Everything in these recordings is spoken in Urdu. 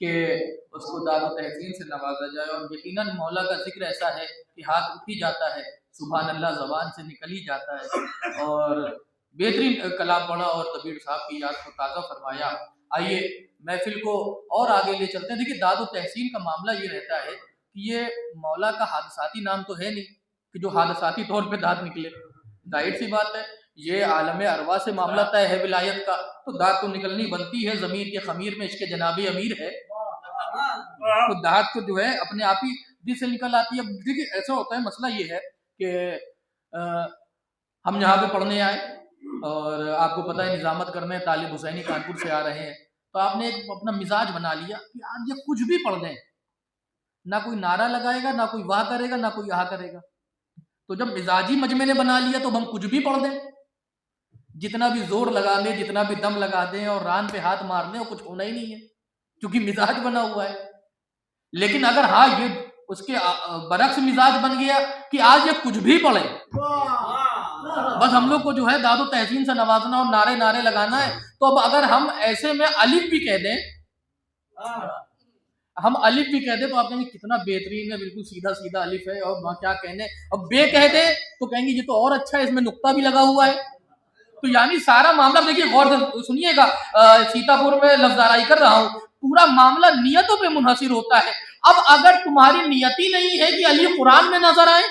کہ اس کو داد و تحسین سے نوازا جائے، اور یقیناً مولا کا ذکر ایسا ہے کہ ہاتھ اٹھ ہی جاتا ہے، سبحان اللہ زبان سے نکل ہی جاتا ہے۔ اور بہترین کلام پڑھا اور طبیب صاحب کی یاد کو تازہ فرمایا۔ آئیے محفل کو اور آگے لے چلتے ہیں۔ دیکھیے داد و تحسین کا معاملہ یہ رہتا ہے کہ یہ مولا کا حادثاتی نام تو ہے نہیں کہ جو حادثاتی طور پہ داد نکلے، ظاہر سی بات ہے یہ عالم ارواح سے معاملہ طے ہے ولایت کا، تو داد تو نکلنی بنتی ہے، ضمیر کے خمیر میں عشق جناب امیر ہے، تو داد تو جو ہے اپنے آپ ہی دل سے نکل آتی ہے۔ دیکھیے ایسا ہوتا ہے، مسئلہ یہ ہے کہ ہم یہاں پہ پڑھنے آئے اور آپ کو پتہ ہے نظامت کرنے طالب حسینی کانپور سے آ رہے ہیں، تو آپ نے ایک اپنا مزاج بنا لیا کہ آج یہ کچھ بھی پڑھ دیں، نہ کوئی نعرہ لگائے گا، نہ کوئی واہ کرے گا، نہ کوئی یہاں کرے گا۔ تو جب مزاجی مجمع نے بنا لیا تو ہم کچھ بھی پڑھ دیں، جتنا بھی زور لگا دیں، جتنا بھی دم لگا دیں اور ران پہ ہاتھ مار دیں، وہ کچھ ہونا ہی نہیں ہے کیونکہ مزاج بنا ہوا ہے۔ لیکن اگر ہاں یہ اس کے برعکس مزاج بن گیا کہ آج یہ کچھ بھی پڑھے، بس ہم لوگ کو جو ہے داد و تحسین سے نوازنا اور نعرے لگانا ہے، تو اب اگر ہم ایسے میں الف بھی کہہ دیں، ہم الف بھی کہہ دیں تو آپ کہیں گے کتنا بہترین ہے، بالکل سیدھا سیدھا الف ہے، اور کیا کہنے، اب بے کہہ دیں تو کہیں گے یہ تو اور اچھا ہے، اس میں نقطہ بھی لگا ہوا ہے۔ تو یعنی سارا معاملہ دیکھیے غور سے سنیے گا، سیتا پور میں لفظ آرائی کر رہا ہوں، پورا معاملہ نیتوں پہ منحصر ہوتا ہے۔ اب اگر تمہاری نیت ہی نہیں ہے کہ علی قرآن میں نظر آئے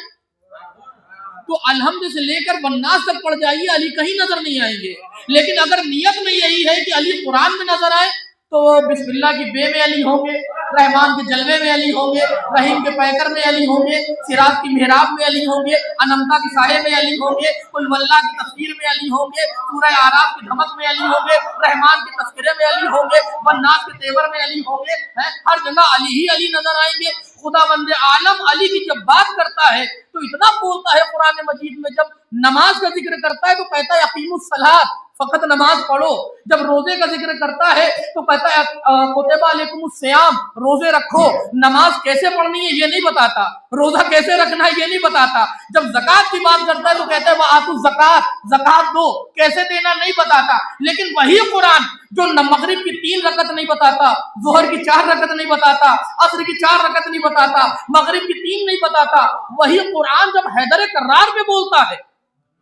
تو الحمد سے لے کر والناس تک پڑھ جائیے، علی کہیں نظر نہیں آئیں گے۔ لیکن اگر نیت میں یہی ہے کہ علی قرآن میں نظر آئے تو بسم اللہ کی بے میں علی ہوں گے، رحمان کے جلوے میں علی ہوں گے، رحیم کے پیکر میں علی ہوں گے، سراج کی محراب میں علی ہوں گے، انمتا کی سائے میں علی ہوں گے، قل واللہ کی تفسیر میں علی ہوں گے، سورہ اعراف کی دھمک میں علی ہوں گے، رحمان کے تذکرے میں علی ہوں گے، والناس کے تیور میں علی ہوں گے، ہر جگہ علی ہی علی نظر آئیں گے۔ خدا بند عالم علی کی جب بات کرتا ہے تو اتنا بولتا ہے قرآن مجید میں، جب نماز کا ذکر کرتا ہے تو کہتا ہے اقیموا الصلاۃ، فقط نماز پڑھو۔ جب روزے کا ذکر کرتا ہے تو کہتا ہے کتب علیکم الصیام، روزے رکھو۔ نماز کیسے پڑھنی ہے یہ نہیں بتاتا، روزہ کیسے رکھنا ہے یہ نہیں بتاتا۔ جب زکوٰۃ کی بات کرتا ہے تو کہتا ہے وآتوا الزکوٰۃ، زکوٰۃ دو، کیسے دینا نہیں بتاتا۔ لیکن وہی قرآن جو مغرب کی 3 رکعت نہیں بتاتا، ظہر کی 4 رکعت نہیں بتاتا، عصر کی 4 رکعت نہیں بتاتا، مغرب کی 3 نہیں بتاتا، وہی قرآن جب حیدر کرار پہ بولتا ہے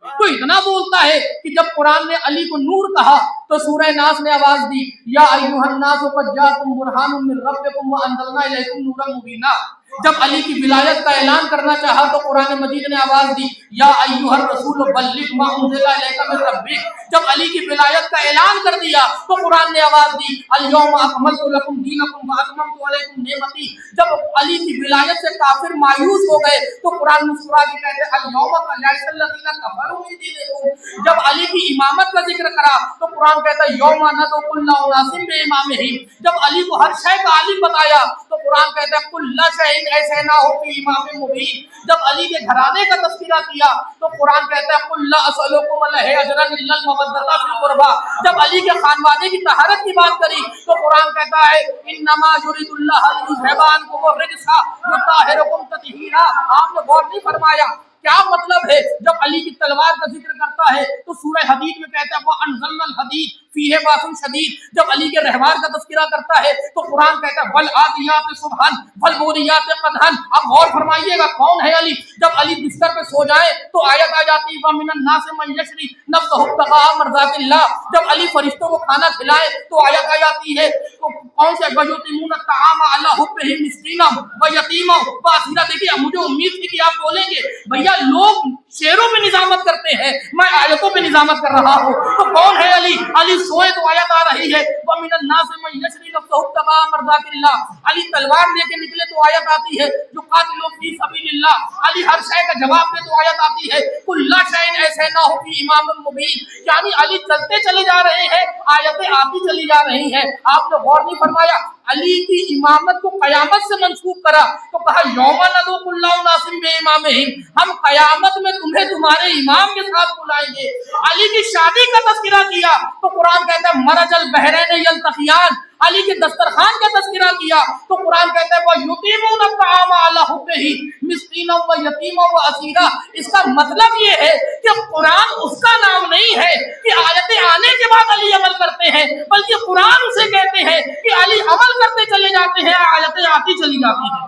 تو اتنا بولتا ہے کہ جب قرآن نے علی کو نور کہا تو سورہ ناس نے آواز دی یا ایھا الناس قد جاءکم برہان من ربکم وانزلنا الیکم نورا مبینا۔ جب علی کی ولایت کا اعلان کرنا چاہا تو قرآن مجید نے آواز دی یا ایھا الرسول بلغ ما انزل الیک من ربک۔ جب علی کی ولایت کا اعلان کر دیا تو قرآن نے آواز دی الیوم اکملت لکم دینکم واتممت علیکم نعمتی۔ جب علی کی ولایت سے کافر مایوس ہو گئے تو قرآن مسکرا کے کہتے الیوم یئس الذین کفروا من دینکم۔ جب علی کی امامت کا ذکر کرا تو قرآن کہتا ہے یوم ندعو کل اناس بامامہم۔ جب علی کو ہر شے کا عالم بتایا تو قرآن کہتا ہے کل شیء ایسینا ہو فی امام مبین۔ جب علی کے گھرانے کا تذکرہ کیا تو قرآن کہتا ہے قل لا اسألکم علیہ اجرا الا المودۃ فی القربى۔ جب علی کے خانوادے کی طہارت کی بات کری تو قرآن کہتا ہے انما یرید اللہ لیذھب عنکم الرجس ویطہرکم تطہیرا۔ آپ نے غور نہیں فرمایا کیا مطلب ہے؟ جب علی کی تلوار کا ذکر کرتا ہے تو سورہ حدید میں کہتا ہے وَأَنزَلْنَا الْحَدِيدَ فِيهِ بَأْسٌ شَدِيدٌ۔ جب علی کے رہوار کا تذکرہ کرتا ہے تو قرآن کہتا ہے وَالْعَادِيَاتِ ضَبْحًا فَالْمُورِيَاتِ قَدْحًا۔ اب غور فرمائیے گا کون ہے علی؟ جب علی بستر پہ سو جائے تو آیت آ جاتی ہے وَمِنَ النَّاسِ مَن يَشْرِي نَفْسَهُ ابْتِغَاءَ مَرْضَاتِ اللَّهِ۔ جب علی فرشتوں کو کھانا کھلائے تو آیت آ جاتی ہے تو کون سے وَيُطْعِمُونَ الطَّعَامَ عَلَىٰ حُبِّهِ مِسْكِینًا وَیتیمًا وَاسِیرًا۔ دیکھیے مجھے امید تھی کہ آپ بولیں گے بھیا لوگ شعروں پہ نظامت کرتے ہیں، میں آیتوں پہ نظامت کر رہا ہوں۔ تو کون ہے علی؟ علی سوئے تو آیت آ رہی ہے وَمِنَ النَّاسِ مَن يَشْرِي نَفْسَهُ ابْتِغَاءَ مَرْضَاتِ اللَّهِ۔ علی تلوار لے کے نکلے تو آیت آتی ہے يُقَاتِلُوا فِي سَبِيلِ اللَّهِ۔ علی ہر شے کا جواب دے تو آیت آتی ہے كُلَّ شَيْءٍ أَحْصَيْنَاهُ فِي إِمَامٍ مُبِينٍ۔ یعنی علی چلتے چلے جا رہے ہیں، آیتیں آتی چلی جا رہی ہیں۔ آپ نے غور نہیں فرمایا علی کی امامت کو قیامت سے منسوب کرا تو کہا یوم ندعو کل اناس بامامہم، ہم قیامت میں تمہیں تمہارے امام کے ساتھ بلائیں گے۔ علی کی شادی کا تذکرہ کیا تو قرآن کہتا ہے مرج البحرین یلتقیان۔ علی کے دسترخوان کا تذکرہ کیا تو قرآن کہتا ہے وَیُطْعِمُونَ الطَّعَامَ عَلَىٰ حُبِّهِ مِسْکِینًا وَیتیمًا وَاسِیرًا۔ اس کا مطلب یہ ہے کہ کہ قرآن اس کا نام نہیں ہے کہ آیتیں آنے کے بعد علی عمل کرتے ہیں، بلکہ قرآن اسے کہتے ہیں کہ علی عمل کرتے چلے جاتے ہیں، آیتیں آتی چلی جاتی ہیں،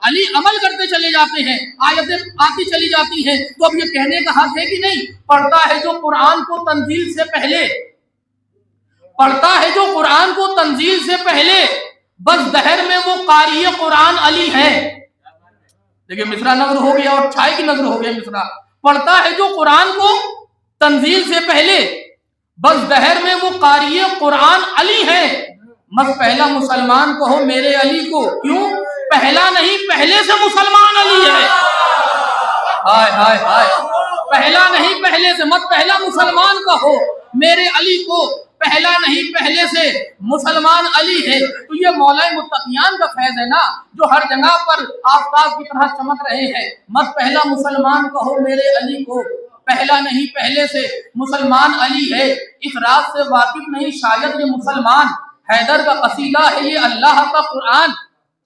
علی عمل کرتے چلے جاتے ہیں، آیتیں آتی چلی جاتی ہیں۔ تو اب یہ کہنے کا حق ہے کہ نہیں، پڑھتا ہے جو قرآن کو تنزیل سے پہلے، پڑھتا ہے جو قرآن کو تنزیل سے پہلے، بس دہر میں وہ قاری قرآن علی ہے۔ دیکھیں مصرع نظر ہو گیا اور چھائے کی نظر ہو گیا مصرع۔ پڑھتا ہے جو قرآن کو تنزیل سے پہلے، بس دہر میں وہ قاری قرآن علی ہے۔ مت پہلا مسلمان کہو میرے علی کو، کیوں؟ پہلا نہیں پہلے سے مسلمان علی ہے۔ ہائے ہائے ہائے، پہلا نہیں پہلے سے، مت پہلا مسلمان کہو میرے علی کو، پہلا نہیں پہلے سے مسلمان علی ہے۔ تو یہ مولا متقیان کا فیض ہے نا، جو ہر جگہ پر آفتاب کی طرح چمک رہے ہیں۔ مت پہلا مسلمان کہو میرے علی کو، پہلا نہیں پہلے سے مسلمان علی ہے۔ اس راز سے واقف نہیں شاید یہ مسلمان، حیدر کا قصیدہ ہے یہ اللہ کا قرآن۔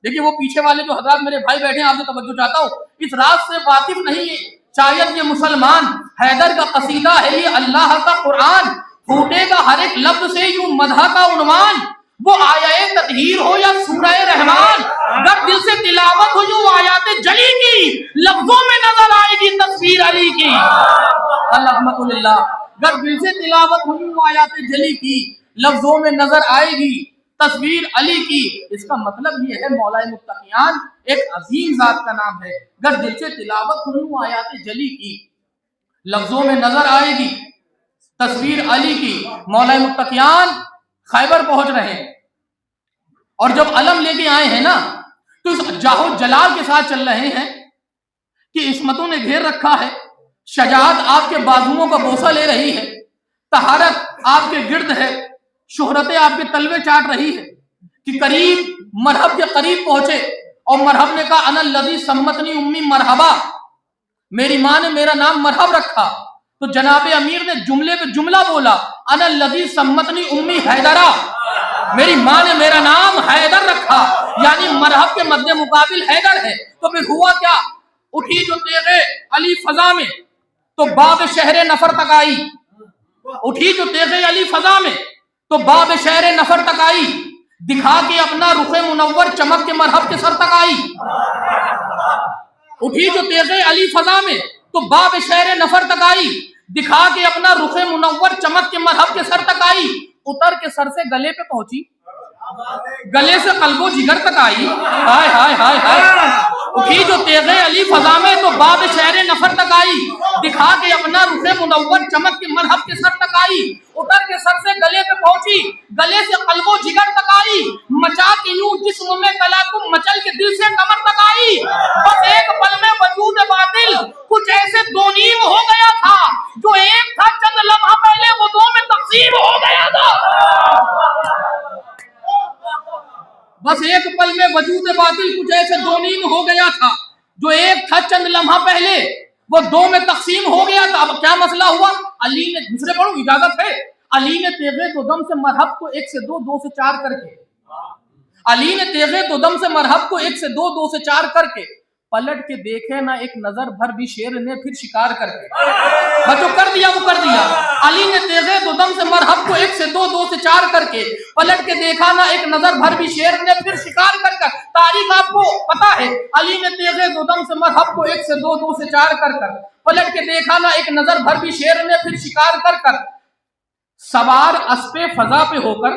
دیکھیے وہ پیچھے والے جو حضرات میرے بھائی بیٹھے ہیں، آپ سے توجہ چاہتا ہوں، اس راز سے واقف نہیں شاید یہ مسلمان، حیدر کا قصیدہ ہے یہ اللہ کا قرآن۔ پھوٹے گا ہر ایک لفظ سے یوں مدح کا عنوان، وہ آیہ تطہیر ہو یا سورہ رحمان، اگر دل سے تلاوت ہو یوں آیات جلی کی، لفظوں میں نظر آئے گی تصویر علی کی۔ الحمد للہ، اگر دل سے تلاوت ہو یوں آیات جلی کی، لفظوں میں نظر آئے گی تصویر علی کی۔ اس کا مطلب یہ ہے مولا متقیان ایک عظیم ذات کا نام ہے۔ اگر دل سے تلاوت ہو یوں آیات جلی کی، لفظوں میں نظر آئے گی تصویر علی کی۔ مولا متقیان خیبر پہنچ رہے ہیں، اور جب علم لے کے آئے ہیں نا، تو اس جاہو جلال کے ساتھ چل رہے ہیں کہ عصمتوں نے گھیر رکھا ہے، شجاعت آپ کے بازوؤں کا بوسہ لے رہی ہے، طہارت آپ کے گرد ہے، شہرتیں آپ کے تلوے چاٹ رہی ہے، کہ قریب مرحب کے قریب پہنچے، اور مرحب نے کہا انا الذی سمتنی امی مرحبا، میری ماں نے میرا نام مرحب رکھا۔ تو جناب امیر نے جملے پہ جملہ بولا، انا الذی سمتنی امی حیدرا، میری ماں نے میرا نام حیدر رکھا، یعنی مرحب کے مد مقابل حیدر ہے۔ تو پھر ہوا کیا؟ اٹھی جو تیغ علی فضا میں تو باب شہر نفر تک آئی، اٹھی جو تیغ علی فضا میں تو باب شہر نفر تک آئی، دکھا کے اپنا رخ منور چمک کے مرحب کے سر تک آئی۔ اٹھی جو تیغ علی فضا میں تو باب شہر نفر تک آئی، دکھا کے اپنا رخ منور چمک کے مرحب کے سر تک آئی۔ اتر کے سر سے گلے پہ پہنچی، گلے سے قلب و جگر تک آئی۔ ہائے ہائے ہائے ہائے، اٹھی جو تیغ علی فضا میں تو باب شہر نفر تک آئی، دکھا کے اپنا رخ منور چمک کے مرحب کے سر تک آئی۔ اتر کے سر سے گلے پہ پہنچی، گلے سے قلب و جگر تک آئی، مچا کے یوں جسم میں تلاقم مچل کے دل سے کمر تک آئی۔ بس ایک پل میں وجود باطل کچھ ایسے دو نیم ہو گیا تھا، جو ایک تھا چند لمحہ پہلے وہ دو میں تقسیم ہو گیا تھا۔ بس ایک پل میں وجود باطل کچھ ایسے دو نیم ہو گیا تھا، جو ایک تھا چند لمحہ پہلے وہ دو میں تقسیم ہو گیا تھا۔ اب کیا مسئلہ ہوا؟ علی نے، دوسرے پڑھو اجازت ہے، علی نے تیغ دو دم سے مرحب کو ایک سے دو، دو سے چار کر کے، علی نے تیغ دو دم سے مرحب کو ایک سے دو، دو سے چار کر کے، پلٹ کے دیکھے نہ ایک نظر بھر بھی شیر نے پھر شکار کر کے، بس جو کر دیا وہ کر دیا۔ علی نے تیغ دو دم سے مرحب کو ایک سے دو، دو سے چار کر کے، پلٹ کے دیکھا نہ ایک نظر بھر بھی شیر نے پھر شکار کر کر۔ تاریخ آپ کو پتا ہے، علی نے تیغ دو دم سے مرحب کو ایک سے دو، دو سے چار کر کر، پلٹ کے دیکھا نہ ایک نظر بھر بھی شیر نے پھر شکار کر کر، سوار اسپِ فضا پہ ہو کر،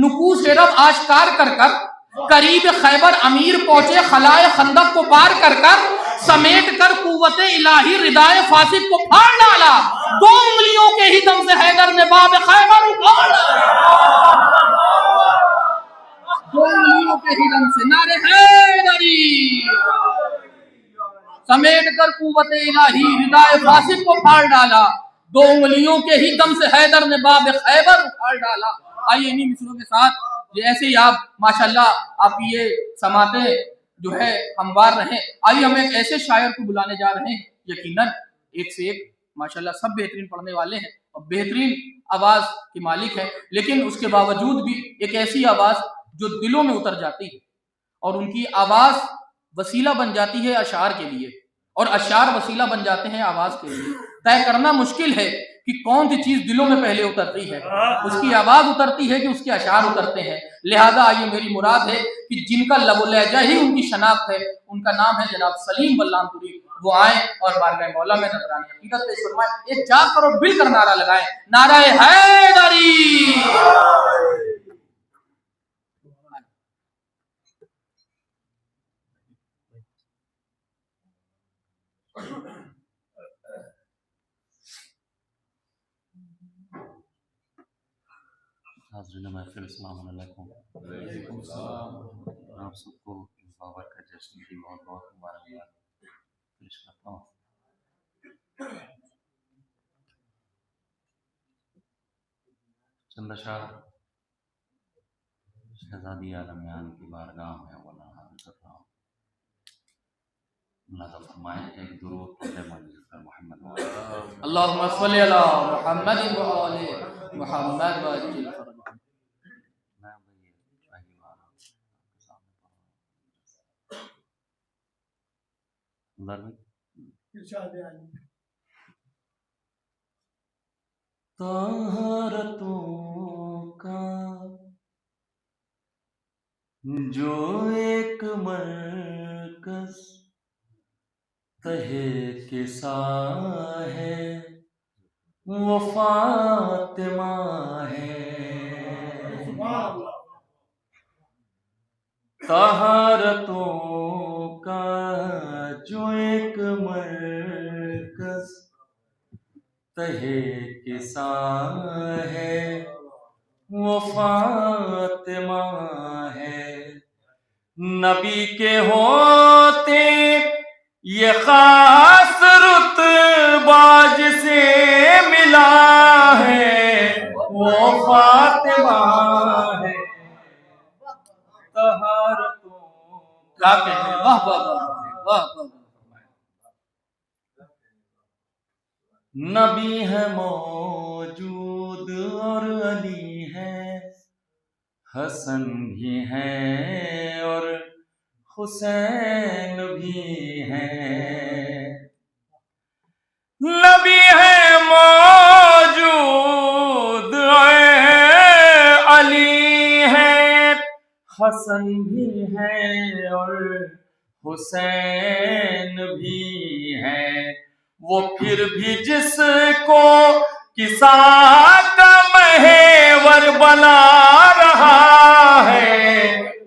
نکوس رب آشکار کر کر، قریب خیبر امیر پہنچے خلائے خندق کو پار کر کر، سمیٹ کر قوت الہی ردائے فاسق کو پھاڑ ڈالا، دو انگلیوں کے ہی دم سے حیدر نے باب خیبر اکھاڑ ڈالا، دو انگلیوں کے ہی دم سے نعرہ حیدری، سمیٹ کر قوت الہی ردائے فاسق کو پھاڑ ڈالا، دو انگلیوں کے ہی دم سے حیدر نے باب خیبر اکھاڑ ڈالا۔ آئیے انہی مثلوں کے ساتھ یہ ایسے ہی آپ ماشاءاللہ آپ کی یہ سماعتیں جو ہے ہموار رہیں۔ آئیے ہم ایک ایسے شاعر کو بلانے جا رہے ہیں، یقیناً ایک سے ایک ماشاءاللہ سب بہترین پڑھنے والے ہیں اور بہترین آواز کے مالک ہیں، لیکن اس کے باوجود بھی ایک ایسی آواز جو دلوں میں اتر جاتی ہے، اور ان کی آواز وسیلہ بن جاتی ہے اشعار کے لیے، اور اشعار وسیلہ بن جاتے ہیں آواز کے لیے۔ طے کرنا مشکل ہے کہ کون سی چیز دلوں میں پہلے اترتی ہے، اس کی آواز اترتی ہے کہ اس کے اشعار اترتے ہیں۔ لہذا یہ میری مراد ہے کہ جن کا لب و لہجہ ہی ان کی شناخت ہے، ان کا نام ہے جناب سلیم بلرام پوری، وہ آئیں اور بارگاہ مولا میں نذرانہ عقیدت پیش فرمائیں، ایک جا کر اور مل کر نعرہ لگائیں، نعرہ حیدری۔ حاضرین محفل السلام علیکم۔ آپ سب کو بابرکت جشن کی بہت بہت مبارکباد پیش کرتا ہوں۔ چند اشعار شہزادی عالمیان کی بارگاہ میں اولا حاضر کر رہا ہوں۔ ملاحظہ فرمائیں، ایک درود پڑھے محمد اللہم صلی علی محمد و آل محمد و عجل فرج۔ طہارتوں کا جو ایک مرکز تہے کسا ہے وہ فاطمہ ہے۔ طہارتوں کا جو ایک مرکز تہے کسا ہے وہ فاطمہ ہے۔ نبی کے ہوتے یہ خاص رتبہ جسے ملا ہے وہ فاطمہ ہے۔ طہارتوں کیا کہتے ہیں، واہ واہ واہ واہ واہ۔ نبی ہے موجود اور علی ہے، حسن بھی ہے اور حسین بھی ہے۔ نبی ہے موجود علی ہے، حسن بھی ہے اور حسین بھی ہے۔ وہ پھر بھی جس کو کسا کا محور بنا رہا ہے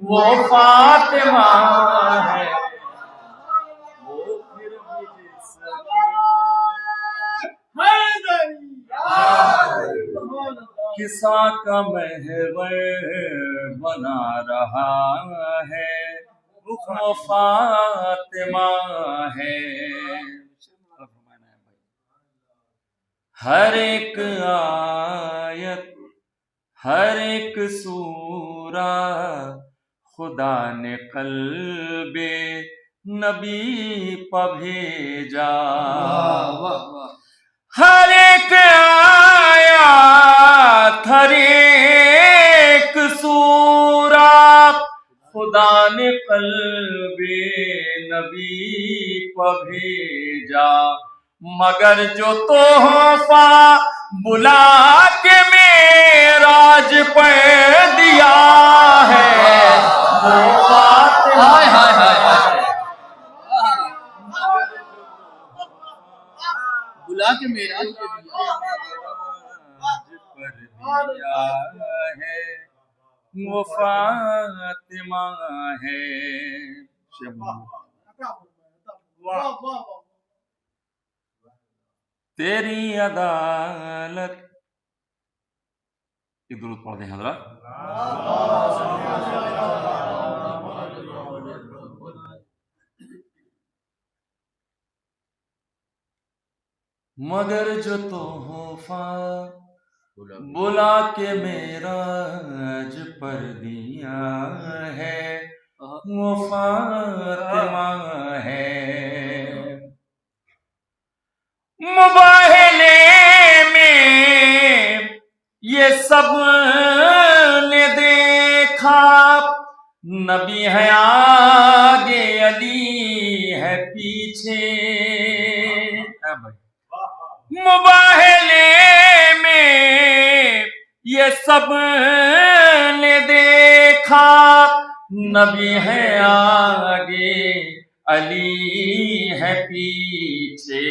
وہ فاطمہ ہے۔ وہ پھر بھی جس کسا کا محور بنا رہا ہے وہ فاطمہ ہے۔ ہر ایک آیت ہر ایک سورہ خدا نے قلب نبی پہ بھیجا۔ ہر ایک آیت ہر ایک سورہ خدا نے قلب نبی پہ بھیجا، مگر جو تحفہ بلا کے معراج پہ دیا ہے وہ فاطمہ بلا کے معراج پہ دیا ہے وہ فاطمہ ہے۔ تیری عدالت، ایک درود پڑھ دیں حضرات۔ مگر جو تحفہ بلا کے معراج پر دیا ہے وہ فاطمہ ہے۔ مباہلے میں یہ سب نے دیکھا، نبی ہے آگے علی ہے پیچھے، مباہلے میں یہ سب نے دیکھا، نبی ہے آگے علی ہے پیچھے،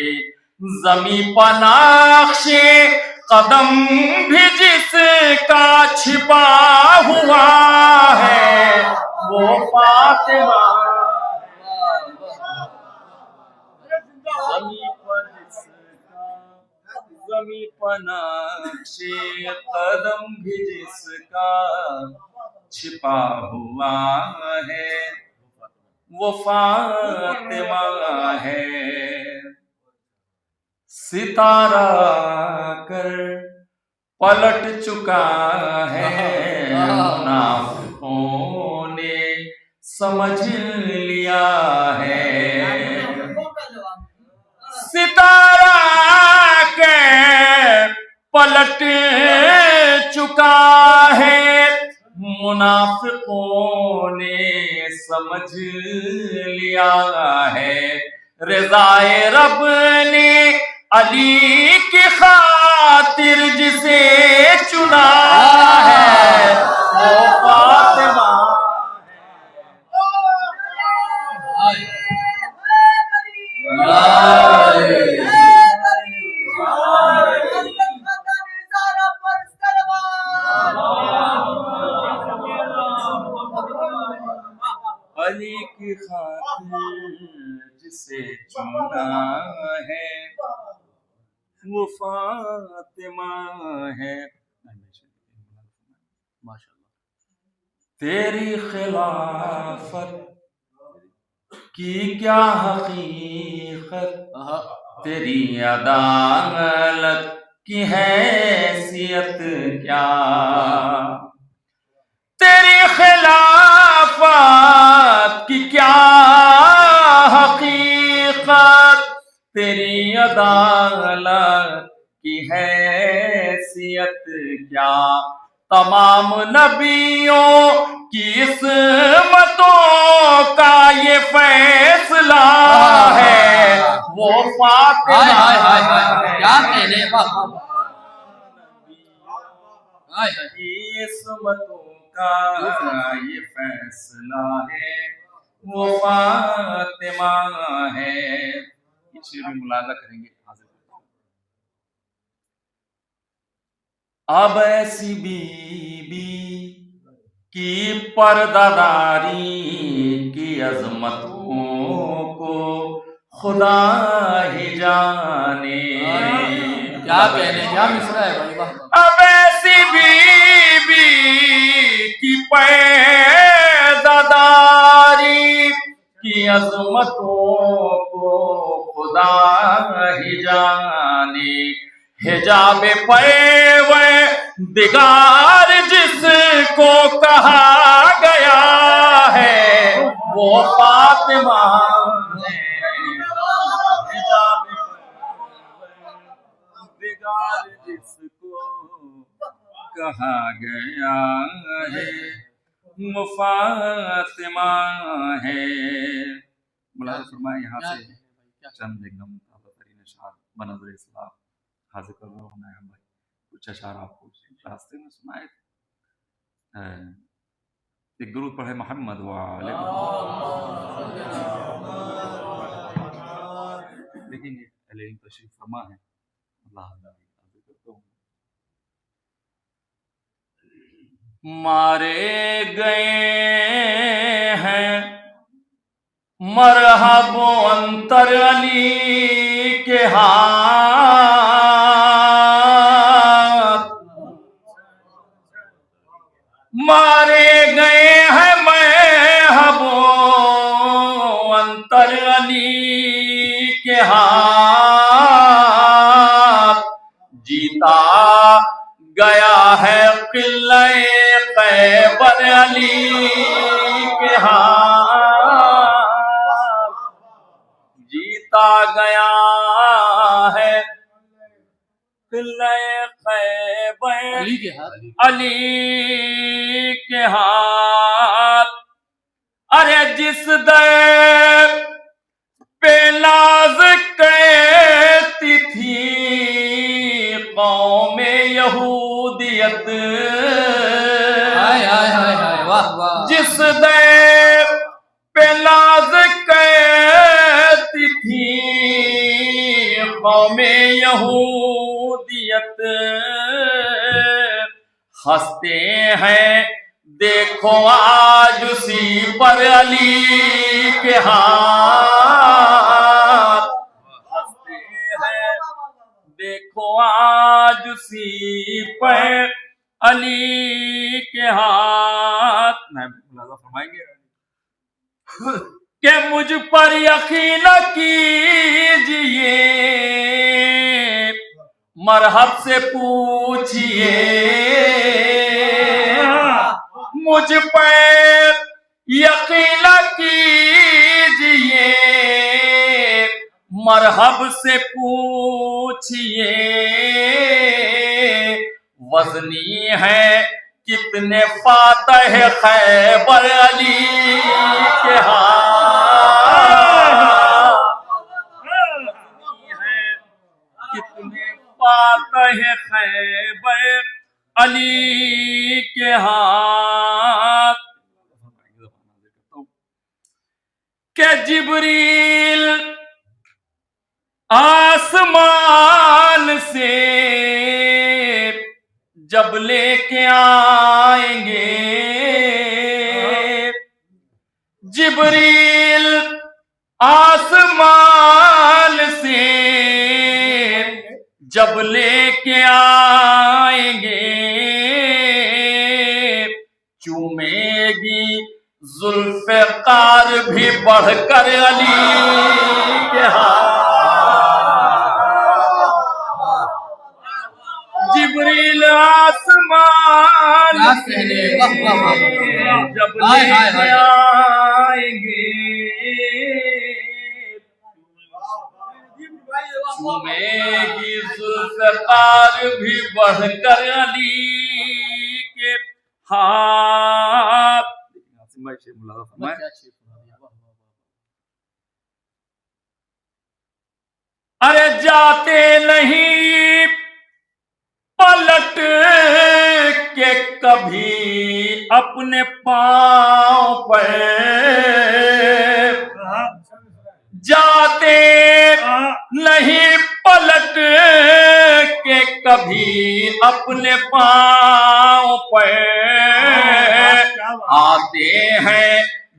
زمیں پر نقش قدم بھی جس کا چھپا ہوا ہے وہ فاطمہ، زمیں پر جس کا، زمیں پر نقش قدم بھی جس کا چھپا ہوا ہے وہ فاطمہ ہے، ستارہ کر پلٹ چکا ہے، منافقوں نے سمجھ لیا ہے، ستارہ کے پلٹ چکا ہے، منافقوں نے سمجھ لیا ہے، رضائے رب نے علی کی خاطر جسے چنا ہے وہ فاطمہ علی کی خاطر جسے چنا ہے وہ فاطمہ ہے، تیری خلافت کی کیا حقیقت، تیری عدالت کی حیثیت کیا، تیری خلافت کی کیا حقیقت، تیری عدالت کی حیثیت کیا، تمام نبیوں کی عصمتوں کا یہ فیصلہ ہے وہ فاطمہ کی عصمتوں کا یہ فیصلہ ہے وہ فاطمہ ہے، یہ شعر میں ملاحظہ کریں گے، اب ایسی بی بی کی پردہ داری کی عظمتوں کو خدا ہی جانے، کیا کہنے، کیا مصرع ہے بھائی، واہ اب ایسی بی بی کی پردہ داری کی عظمتوں کو خدا ہی جانے، حجاب دگار جس کو کہا گیا ہے وہ فاطمہ ہے، حجاب دگار جس کو کہا گیا ہے وہ فاطمہ ہے، ملاحظہ فرمائے یہاں سے چند ایک دم ترین اشعار بنظر اصلاح حاضر کر رہا ہوں میں بھائی، کچھ اشعار آپ کو راستے میں سنائے تھے، ایک درود پڑھے محمد وعلیہ لیکن یہ علیہ تشریف فرما ہے، اللہ حاضر کرتا ہوں، مارے گئے ہیں مرحب انتر علی کے ہاتھ، مارے گئے ہیں مرحب انتر علی کے ہاتھ، جیتا گیا ہے قلعہ خیبر علی کے ہاتھ، جیتا گیا ہے قلعہ خیبر علی کے ہاتھ، علی کے ہاتھ، ارے جس در پہ ناز کرتی تھی یہودیت ہائے ہائے ہائے ہائے واہ واہ جس دیر پہ ناز کرتی تھی قوم یہودیت ہنستے ہیں دیکھو آج اسی پر علی کے ہاتھ ہنستے ہیں دیکھو آج اسی پر علی کے ہاتھ ملازہ فرمائیں گے کہ مجھ پر یقین کیجئے مرحب سے پوچھئے مجھ پر یقین کیجئے مرحب سے پوچھئے وزنی ہے کتنے فاتح خیبر علی کے ہاتھ کتنے فاتح خیبر علی کے ہاتھ کہ جبریل آسمان سے جب لے کے آئیں گے جبریل آسمان سے جب لے کے آئیں گے چومے گی ذوالفقار بھی بڑھ کر علی کے ہاتھ جبریل آسمان سے جب لے کے آئیں گے چومے گی ذوالفقار بھی بڑھ کر علی کے ہاتھ ارے جاتے نہیں پلٹ کے کبھی اپنے پاؤں پر جاتے نہیں پلٹ کے کبھی اپنے پاؤں پر آتے ہیں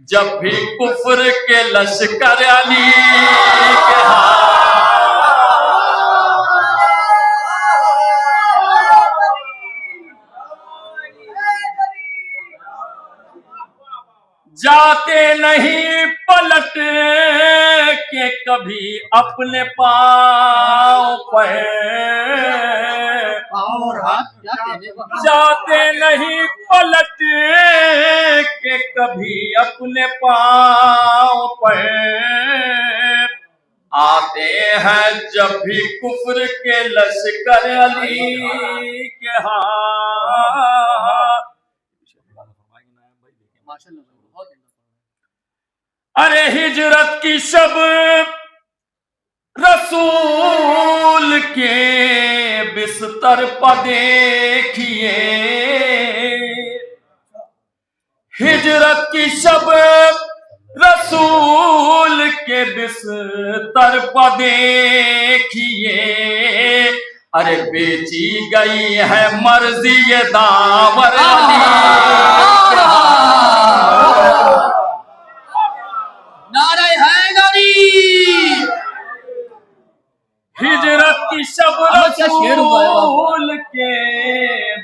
جب بھی کفر کے لشکر علی کے ہاتھ جاتے نہیں پلٹ کے کبھی اپنے پاؤں پر جاتے نہیں پلٹ کے کبھی اپنے پاؤں پر آتے ہیں جب بھی کفر کے لشکر علی کے ہاتھ ارے ہجرت کی شب رسول کے بستر پر دیکھیے ہجرت کی شب رسول کے بستر پر دیکھیے ارے بیچی گئی ہے مرضی داور علی نعرہ حیدری ہجرت کی شب رسول کے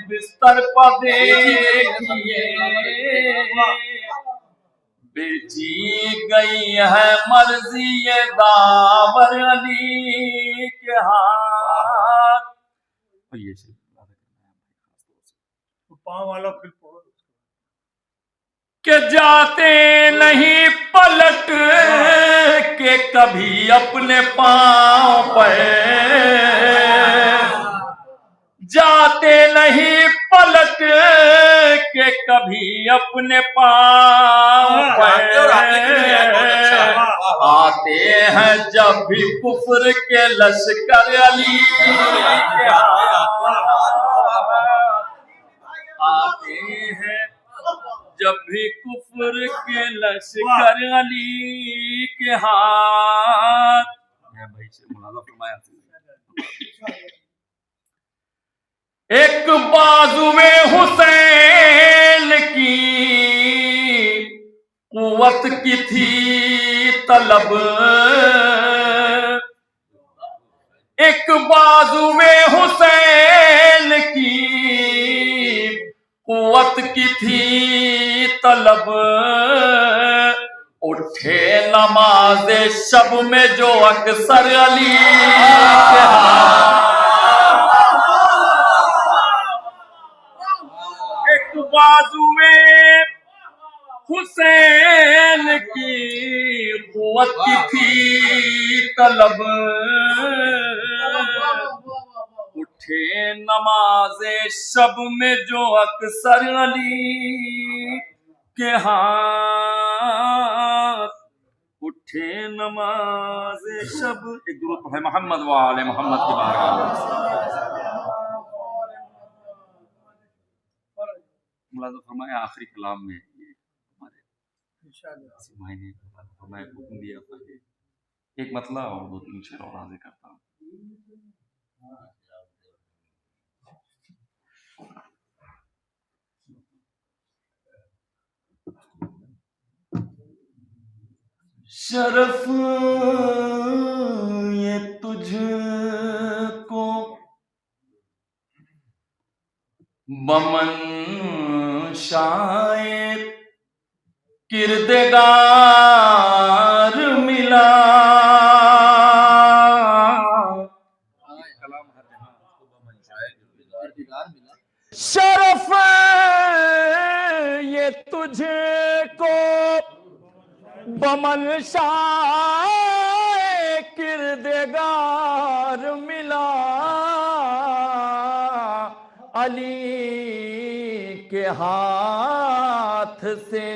بستر پر دیکھیے بیچی گئی ہے مرضی داور علی کے ہاتھ پاؤں والا پھر کہ جاتے نہیں پلٹ کے کبھی اپنے پاؤں پر جاتے نہیں پلٹ کے کبھی اپنے پاؤں پر آتے ہیں جب بھی کفر کے لشکر علی جب بھی کفر کے لشکر علی کے ہاتھ، میں بھائی سے ملازہ فرمایا، ایک بازو حسین کی قوت کی تھی طلب، ایک بازو حسین کی قوت کی تھی طلب، اٹھے نماز شب میں جو اکثر علی کے ایک بازو حسین کی قوت کی تھی طلب، اٹھے نماز شب میں جو اکثر علی کے ہاتھ، اٹھے نماز شب، ایک درود پڑھے محمد و آل محمد کی بارگاہ میں۔ ملازم فرمایا آخری کلام میں یہ ہمارے معنی فرمایا حکم دیا تھا کہ ایک مطلع اور 2-3 شعر اور واضح کرتا ہوں۔ شرف یہ تجھ کو بمن شاید کردگار ملا، شرف یہ تجھ کو بمنشا کردگار ملا، علی کے ہاتھ سے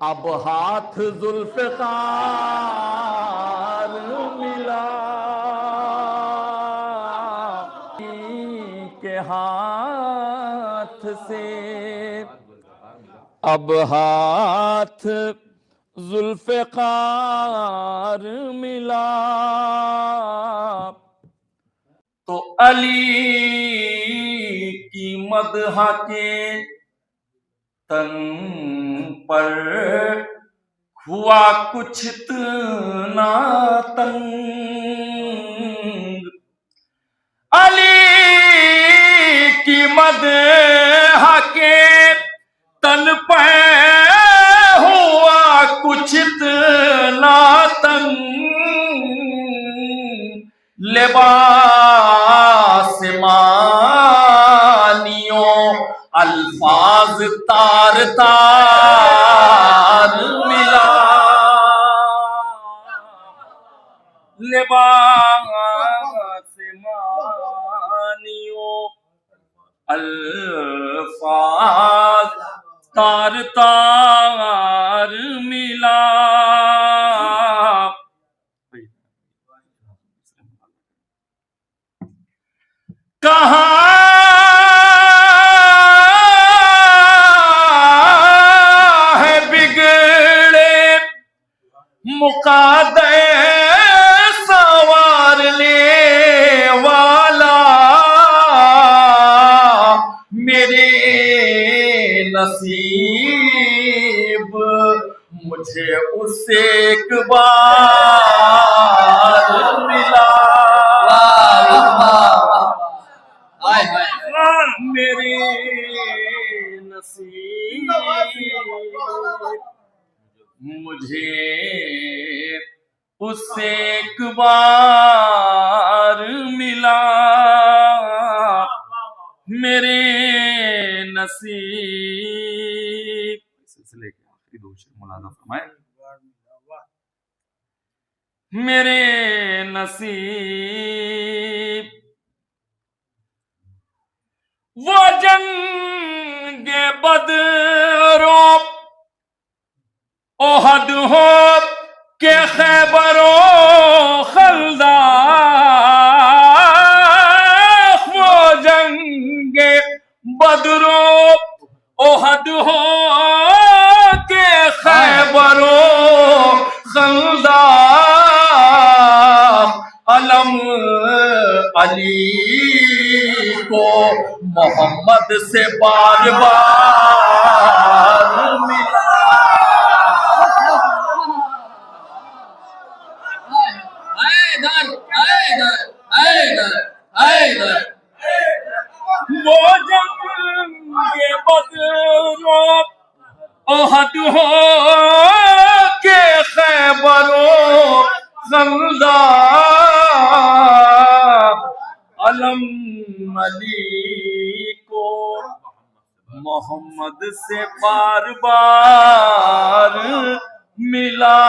اب ہاتھ ذوالفقار ملا، علی کے ہاتھ سے اب ہاتھ ذوالفقار ملا، تو علی کی مدح کے تن پر ہوا کچھ اتنا تنگ، علی کی مدح کے تن پر ہوا کچھ اتنا تنگ، لباس مانیوں الفاظ تار تار ملا، لباس مانیوں الفاظ تار تار ملا، کہاں ہے بگڑے مقادے سوار لے والا، میرے نصیب مجھے اس سے ایک بار ملا، میرے نصیب مجھے اس سے ایک بار ملا، میرے نصیب۔ سلسلے کے آخری 2 شعر مولانا فرمائے، میرے نصیب وہ جنگ بدر و احد ہو کہ خیبر و خندق، وہ جنگ بدر و احد ہو علی کو محمد سے بار بار ملا. حیدر حیدر حیدر حیدر. وہ جنگ بدر و احد ہو کے خیبر و خندق، علم علی کو محمد سے بار بار ملا.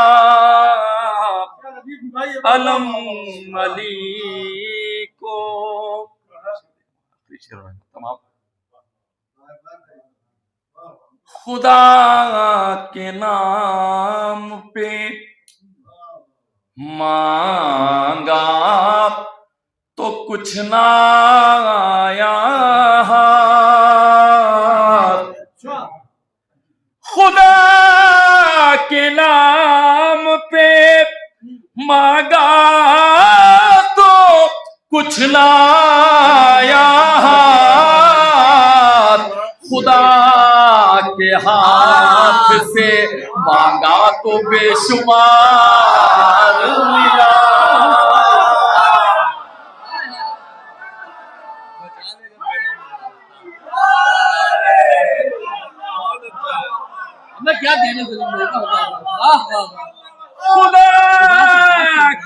علم علی کو تمام خدا کے نام پہ مانگا تو کچھ نہ آیا. خدا کے نام پہ مانگا تو کچھ نہ آیا. خدا کے ہاتھ سے مانگا تو بے شمار ملا. میں کیا کہنے سے خدا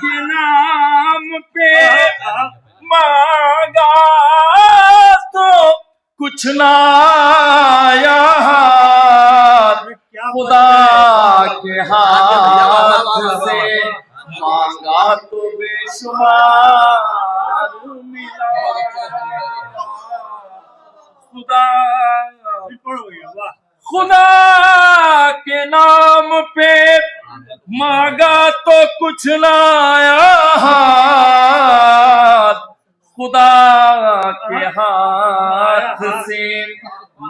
کے نام پہ مانگا تو کچھ نہ آیا. خدا کے ہاتھ سے مانگا تو بے شمار ملا. خدا کے نام پہ مانگا تو کچھ نہ آیا. خدا کے ہاتھ سے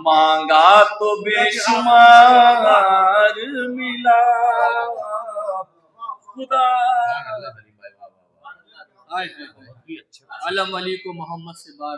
مانگا تو بے شمار ملا. خدا علم علی کو محمد سے بار